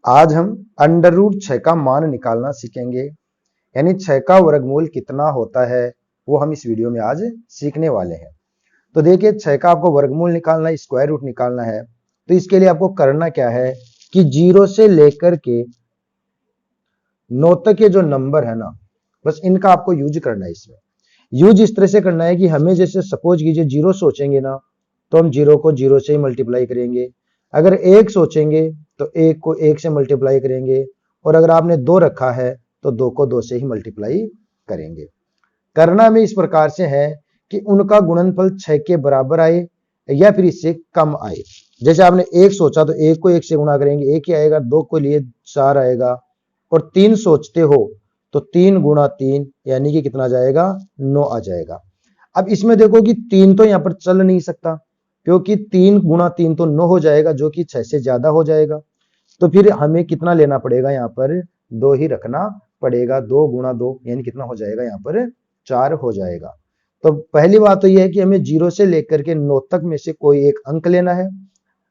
आज हम under root 6 का मान निकालना सीखेंगे, यानी 6 का वर्गमूल कितना होता है वो हम इस वीडियो में आज सीखने वाले हैं। तो देखिए 6 का आपको वर्गमूल निकालना है, स्क्वायर रूट निकालना है, तो इसके लिए आपको करना क्या है कि 0 से लेकर के 9 तक के जो नंबर है ना, बस इनका आपको यूज करना है। इसमें यूज इस तरह से करना है कि हमें जैसे सपोज कीजिए 0 सोचेंगे ना, तो हम 0 को 0 से ही मल्टीप्लाई करेंगे। अगर 1 सोचेंगे तो 1 को 1 से मल्टीप्लाई करेंगे, और अगर आपने 2 रखा है तो 2 को 2 से ही मल्टीप्लाई करेंगे। करना हमें इस प्रकार से है कि उनका गुणनफल 6 के बराबर आए या फिर इससे कम आए। जैसे आपने 1 सोचा तो 1 को 1 से गुणा करेंगे, 1 ही आएगा। 2 को लिए 4 आएगा, और 3 सोचते हो तो 3 गुणा 3 यानी कि कितना जाएगा, 9 आ जाएगा। अब इसमें देखो कि 3 तो यहां पर चल नहीं सकता, क्योंकि 3 गुणा 3 तो 9 हो जाएगा, जो कि 6 से ज्यादा हो जाएगा। तो फिर हमें कितना लेना पड़ेगा, यहाँ पर 2 ही रखना पड़ेगा। 2 गुणा 2 यानी कितना हो जाएगा, यहाँ पर 4 हो जाएगा। तो पहली बात तो यह है कि हमें 0 से लेकर के 9 तक में से कोई एक अंक लेना है,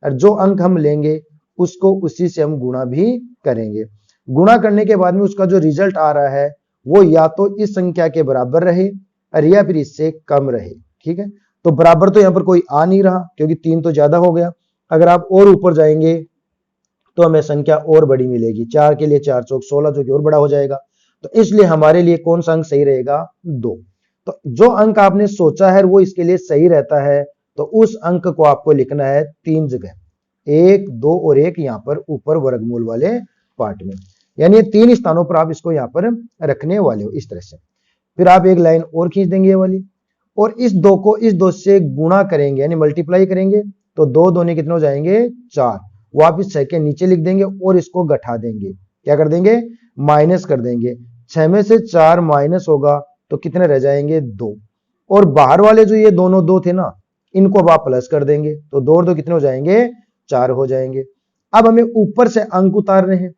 और जो अंक हम लेंगे उसको उसी से हम गुणा भी करेंगे। गुणा करने के बाद में उसका जो रिजल्ट आ रहा है वो या तो इस संख्या के बराबर रहे और या फिर इससे कम रहे। ठीक है, तो बराबर तो यहां पर कोई आ नहीं रहा, क्योंकि 3 तो ज्यादा हो गया। अगर आप और ऊपर जाएंगे तो हमें संख्या और बड़ी मिलेगी। 4 के लिए 4 चौक 16, जो कि और बड़ा हो जाएगा। तो इसलिए हमारे लिए कौन सा अंक सही रहेगा, 2। तो जो अंक आपने सोचा है वो इसके लिए सही रहता है, तो उस अंक को आपको लिखना है 3 जगह, 1, 2 और 1 यहां पर ऊपर वर्गमूल वाले पार्ट में, यानी 3 स्थानों पर आप इसको यहां पर रखने वाले हो इस तरह से। फिर आप एक लाइन और खींच देंगे ये वाली, और इस 2 को इस 2 से गुणा करेंगे, यानी मल्टीप्लाई करेंगे, तो 2 दूनी कितने हो जाएंगे, 4। वापिस 6 के नीचे लिख देंगे और इसको घटा देंगे। क्या कर देंगे, माइनस कर देंगे। 6 में से 4 माइनस होगा तो कितने रह जाएंगे, 2। और बाहर वाले जो ये दोनों 2 थे ना, इनको अब आप प्लस कर देंगे, तो 2 और 2 कितने हो जाएंगे, 4 हो जाएंगे। अब हमें ऊपर से अंक उतारने हैं।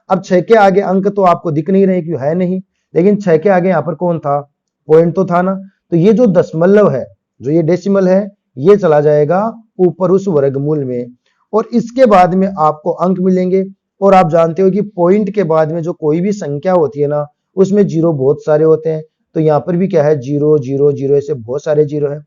अब 6 के आगे अंक तो आपको दिख नहीं रहे, क्यों है नहीं, लेकिन 6 के आगे यहां पर कौन था, पॉइंट तो था ना। तो ये जो दशमलव है, जो ये डेसिमल है, ये चला जाएगा ऊपर उस वर्गमूल में, और इसके बाद में आपको अंक मिलेंगे। और आप जानते हो कि पॉइंट के बाद में जो कोई भी संख्या होती है ना, उसमें जीरो बहुत सारे होते हैं। तो यहां पर भी क्या है, 0 0 0, ऐसे बहुत सारे जीरो है।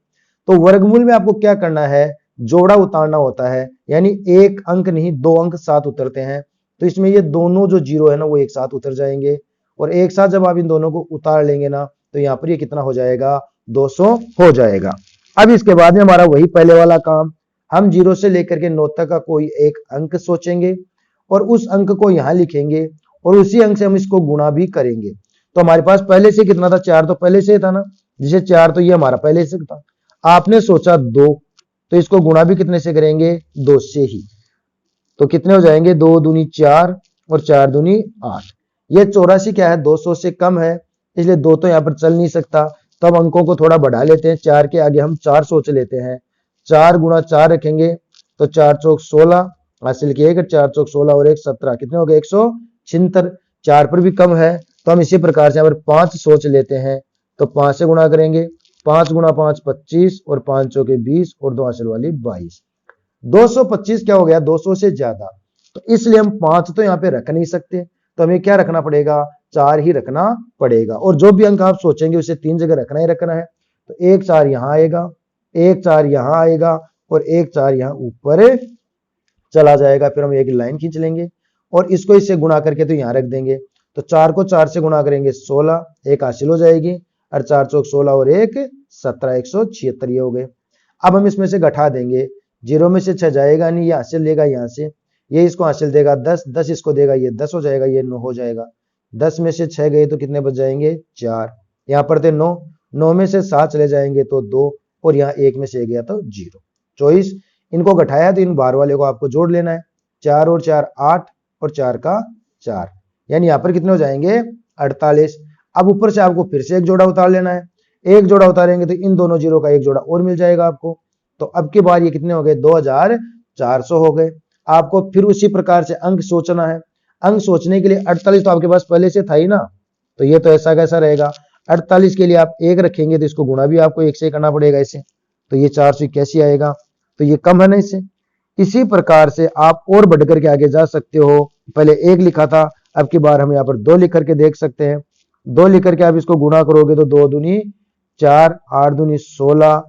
तो वर्गमूल में आपको क्या करना है, जोड़ा उतारना होता है, यानी एक अंक नहीं 2 अंक साथ उतरते हैं। तो इसमें ये दोनों जो जीरो है ना, वो एक साथ उतर जाएंगे, और एक साथ जब आप इन दोनों को उतार लेंगे ना, तो यहाँ पर ये कितना हो जाएगा, 200 हो जाएगा। अब इसके बाद में हमारा वही पहले वाला काम, हम 0 से लेकर के 9 तक का कोई एक अंक सोचेंगे और उस अंक को यहां लिखेंगे, और उसी अंक से हम इसको गुणा भी करेंगे। तो हमारे पास पहले से कितना था, 4 तो पहले से था ना, जिसे 4 तो ये हमारा पहले से था। आपने सोचा 2, तो इसको गुणा भी कितने से करेंगे, 2 से ही। तो कितने हो जाएंगे, 2 दूनी 4 और 4 दूनी 8। ये 84 क्या है, 200 से कम है, इसलिए 2 तो यहां पर चल नहीं सकता। तो अब अंकों को थोड़ा बढ़ा लेते हैं, 4 के आगे हम 4 सोच लेते हैं। 4 गुणा 4 रखेंगे तो 4 चौक 16 हासिल किए, 4 चौक 16 और 1 17, कितने हो गए, 176। 4 पर भी कम है, तो हम इसी प्रकार से यहाँ पर 5 सोच लेते हैं। तो 5 से गुणा करेंगे, 5 गुणा 5 25, और 5 चौके 20, और 2 हासिल वाली 22। 225 क्या हो गया, 200 से ज्यादा। तो इसलिए हम 5 तो यहाँ पे रख नहीं सकते, तो हमें क्या रखना पड़ेगा, 4 ही रखना पड़ेगा। और जो भी अंक आप सोचेंगे उसे 3 जगह रखना ही रखना है। तो 1 4 यहां आएगा, 1 4 यहां आएगा, और 1 4 यहां ऊपर चला जाएगा। फिर हम एक लाइन खींच लेंगे और इसको इससे गुणा करके तो यहां रख देंगे। तो 4 को 4 से गुणा करेंगे 16, एक हासिल हो जाएगी, और 4 चौक 16 और 1 17, 176 ये हो गए। अब हम इसमें से घटा देंगे, 0 में से 6 जाएगा नहीं, ये हासिल लेगा यहाँ से, ये इसको हासिल देगा 10, 10 इसको देगा, ये 10 हो जाएगा, ये 9 हो जाएगा। 10 में से 6 गए तो कितने बच जाएंगे, 4। यहाँ पर थे 9, 9 में से 7 चले जाएंगे तो 2, और यहाँ 1 में से गया तो 0। 24 इनको घटाया तो इन बाहर वाले को आपको जोड़ लेना है। 4 और 4 8, और 4 का 4, यानी यहाँ पर कितने हो जाएंगे, 48। अब ऊपर से आपको फिर से एक जोड़ा उतार लेना है। एक जोड़ा उतारेंगे तो इन दोनों जीरो का एक जोड़ा और मिल जाएगा आपको। तो अब की बार ये कितने हो गए, 2400 हो गए। आपको फिर उसी प्रकार से अंक सोचना है। अंक सोचने के लिए 48 तो आपके पास पहले से था ही ना, तो ये तो ऐसा कैसा रहेगा। 48 के लिए आप 1 रखेंगे तो इसको गुणा भी आपको 1 से करना पड़ेगा इसे, तो ये 481 आएगा। तो ये कम है ना इससे, इसी प्रकार से आप और बढ़ करके आगे जा सकते हो। पहले 1 लिखा था, अब की बार हम यहाँ पर 2 लिख करके देख सकते हैं। 2 लिख करके आप इसको गुणा करोगे तो 2 दूनी 4, 8 दूनी 16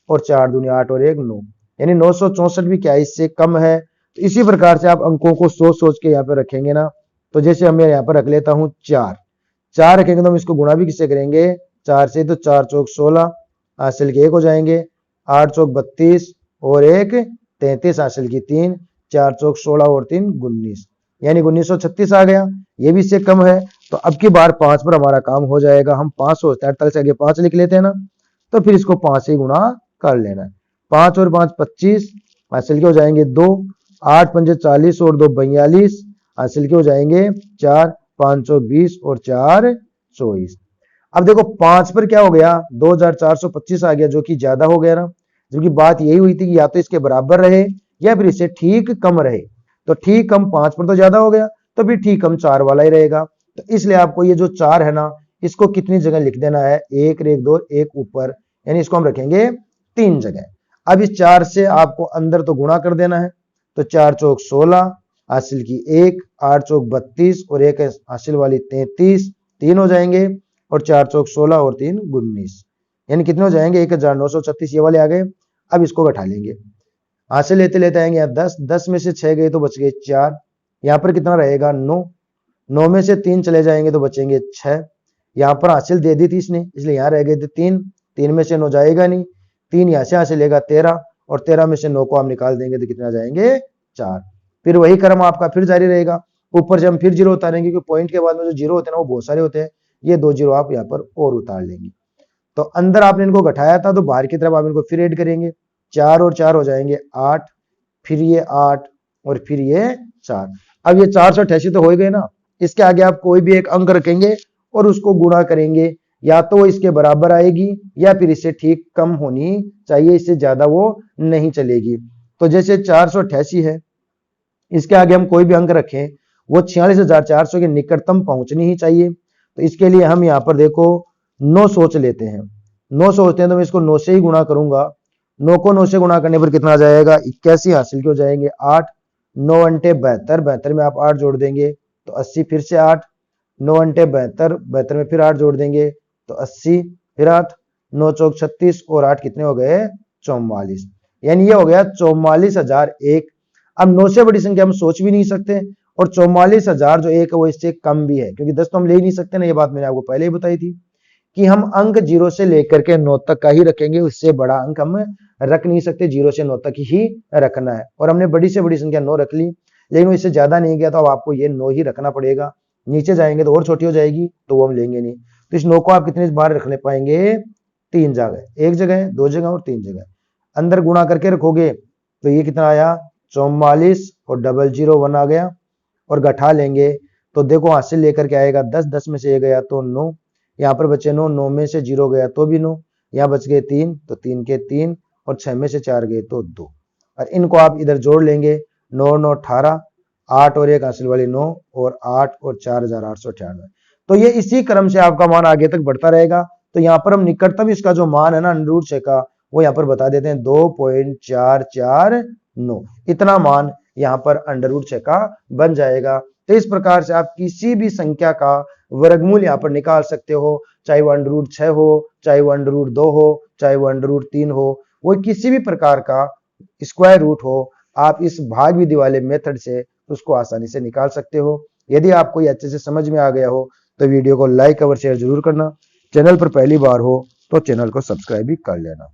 और 4 दूनी 8 और 1 9, यानी 964 भी क्या है, इससे कम है। तो इसी प्रकार से आप अंकों को सोच सोच के यहाँ पे रखेंगे ना। तो जैसे हम यहाँ पर रख लेता हूँ 4 रखेंगे तो हम इसको गुणा भी किससे करेंगे, 4 से, तो 4 चौक 16 हासिल के 1 हो जाएंगे, 8 चौक 32 और 1 33 हासिल की 3, 4 चौक 16 और 3 19, यानी 1936 आ गया। ये भी इससे कम है। तो अब की बार 5 पर हमारा काम हो जाएगा। हम 5 सोचते हैं, 48 से आगे 5 लिख लेते हैं ना, तो फिर इसको 5 से गुणा कर लेना है। 5 और 5 25 हासिल के हो जाएंगे 2, 8 पंजे 40 और 2 42 हासिल के हो जाएंगे 4, 5 चौक 20 और 4 24। अब देखो 5 पर क्या हो गया, 2425 आ गया, जो कि ज्यादा हो गया ना। जबकि बात यही हुई थी कि या तो इसके बराबर रहे या फिर इससे ठीक कम रहे। तो ठीक कम 5 पर तो ज्यादा हो गया, तो फिर ठीक कम 4 वाला ही रहेगा। तो इसलिए आपको ये जो 4 है ना, इसको कितनी जगह लिख देना है, 1 1 2 1 ऊपर, यानी इसको हम रखेंगे 3 जगह। अब इस 4 से आपको अंदर तो गुणा कर देना है। तो 4 चौक 16 हासिल की 1, 8 चौक 32 और 1 हासिल वाली 33, 3 हो जाएंगे, और 4 चौक 16 और 3 19, यानी कितने हो जाएंगे 1936, ये वाले आ गए। अब इसको बैठा लेंगे, हासिल लेते लेते आएंगे यहाँ 10, 10 में से 6 गए तो बच गए 4, यहाँ पर कितना रहेगा 9, 9 में से 3 चले जाएंगे तो बचेंगे 6, यहाँ पर हासिल दे दी थी इसने, इसलिए यहाँ रह गए थे 3, 3 में से 9 जाएगा नहीं, 3 यहाँ से हासिल लेगा 13, और 13 में से 9 को आप निकाल देंगे तो कितना जाएंगे 4। फिर वही क्रम आपका फिर जारी रहेगा। ऊपर से हम फिर जीरो उतारेंगे, क्योंकि पॉइंट के बाद में जो जीरो होते हैं ना वो बहुत सारे होते हैं। ये 2 जीरो आप यहाँ पर और उतार लेंगे। तो अंदर आपने इनको घटाया था, तो बाहर की तरफ आप इनको फिर ऐड करेंगे, 4 और 4 हो जाएंगे 8, फिर ये 8 और फिर ये 4। अब ये 488 तो हो गए ना। इसके आगे आप कोई भी एक अंक रखेंगे और उसको गुणा करेंगे, या तो वो इसके बराबर आएगी या फिर इससे ठीक कम होनी चाहिए, इससे ज्यादा वो नहीं चलेगी। तो जैसे 488 है, इसके आगे हम कोई भी अंक रखें, वो 46,400 के निकटतम पहुंचनी ही चाहिए। तो इसके लिए हम यहाँ पर देखो 9 सोच लेते हैं। 9 सोचते हैं तो मैं इसको 9 से ही गुणा करूंगा। 9 को 9 से गुणा करने पर कितना आ जाएगा, 81 हासिल के हो जाएंगे 8, 9 अंटे 72, 72 में आप 8 जोड़ देंगे तो 80, फिर से 8, 9 अंटे 72, 72 में फिर 8 जोड़ देंगे तो 80, फिर 8, 9 चौक 36 और 8 कितने हो गए 44, यानी ये हो गया 44,001। अब 9 से बड़ी संख्या हम सोच भी नहीं सकते, और 44,000 जो एक है वो इससे कम भी है, क्योंकि 10 तो हम ले ही नहीं सकते ना। ये बात मैंने आपको पहले ही बताई थी कि हम अंक 0 से लेकर के 9 तक का ही रखेंगे, उससे बड़ा अंक हम रख नहीं सकते, 0 से 9 तक ही रखना है। और हमने बड़ी से बड़ी संख्या 9 रख ली, लेकिन वो इससे ज्यादा नहीं गया, तो अब आपको ये 9 ही रखना पड़ेगा। नीचे जाएंगे तो और छोटी हो जाएगी, तो वो हम लेंगे नहीं। तो इस 9 को आप कितनी बार रखने पाएंगे, 3 जगह, 1 जगह, 2 जगह और 3 जगह। अंदर गुणा करके रखोगे तो ये कितना आया 44 और 001 आ गया। और घटा लेंगे तो देखो हासिल लेकर के आएगा 10, 10 में से 1 गया तो 9, यहाँ पर बचे 9, 9 में से 0 गया तो भी 9, यहाँ बच गए 3, तो 3 के 3, और 6 में से 4 गए तो 2। और इनको आप इधर जोड़ लेंगे, 9 9 18, 8 और 1 हासिल वाली 9, और 8 और 4,898। तो ये इसी क्रम से आपका मान आगे तक बढ़ता रहेगा। तो यहाँ पर हम निकटतम इसका जो मान है ना √6 का, वो यहाँ पर बता देते हैं 2.449, इतना मान यहाँ पर √6 का बन जाएगा। तो इस प्रकार से आप किसी भी संख्या का वर्गमूल यहाँ पर निकाल सकते हो, चाहे वो √6 हो, चाहे वो √2 हो, चाहे वो √3 हो, वो किसी भी प्रकार का स्क्वायर रूट हो, आप इस भाग विधि वाले मेथड से उसको आसानी से निकाल सकते हो। यदि आपको ये अच्छे से समझ में आ गया हो तो वीडियो को लाइक और शेयर जरूर करना। चैनल पर पहली बार हो तो चैनल को सब्सक्राइब भी कर लेना।